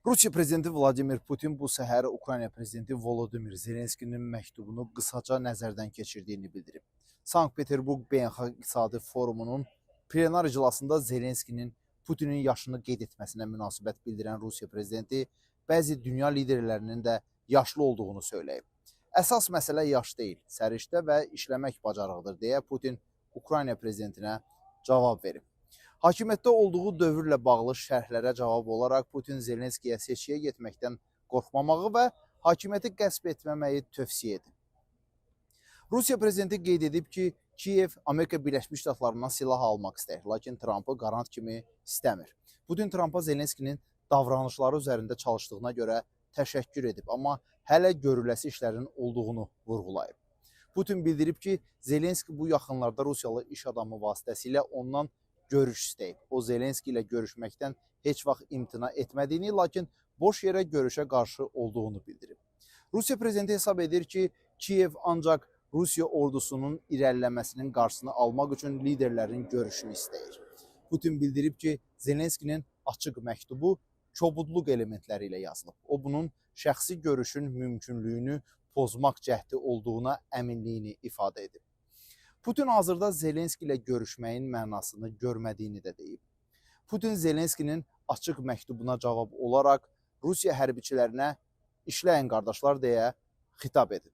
Rusiya prezidenti Vladimir Putin bu səhər Ukrayna prezidenti Volodymyr Zelenskinin məktubunu qısaca nəzərdən keçirdiyini bildirib. Sankt-Peterburq Beynəlxalq İqtisadi Forumunun plenar iclasında Zelenskinin Putinin yaşını qeyd etməsinə münasibət bildirən Rusiya prezidenti bəzi dünya liderlərinin də yaşlı olduğunu söyləyib. Əsas məsələ yaş deyil, səriştə və işləmək bacarığıdır deyə Putin Ukrayna prezidentinə cavab verib. Hakimiyyətdə olduğu dövrlə bağlı şərhlərə cavab olaraq Putin Zelenskiyə seçkiyə getməkdən qorxmamağı və hakimiyyəti qəsb etməməyi tövsiyə edib. Rusiya prezidenti qeyd edib ki, Kiyev Amerika Birləşmiş Ştatlarından silah almaq istəyir, lakin Trampı qarant kimi istəmir. Putin Trampa Zelenskinin davranışları üzərində çalışdığına görə təşəkkür edib, amma hələ görüləsi işlərin olduğunu vurğulayıb. Putin bildirib ki, Zelenski bu yaxınlarda Rusiyalı iş adamı vasitəsilə ondan görüş istəyib. O Zelenski ilə görüşməkdən heç vaxt imtina etmədiyini, lakin boş yerə görüşə qarşı olduğunu bildirib. Rusiya prezidenti hesab edir ki, Kiyev ancaq Rusiya ordusunun irəliləməsinin qarşısını almaq üçün liderlərin görüşünü istəyir. Putin bildirib ki, Zelenskinin açıq məktubu kobudluq elementləri ilə yazılıb. O bunun şəxsi görüşün mümkünlüyünü pozmaq cəhdi olduğuna əminliyini ifadə edib. Putin hazırda Zelenski ilə görüşməyin mənasını görmədiyini də deyib. Putin Zelenskinin açıq məktubuna cavab olaraq Rusiya hərbiçilərinə işləyin qardaşlar deyə xitab edib.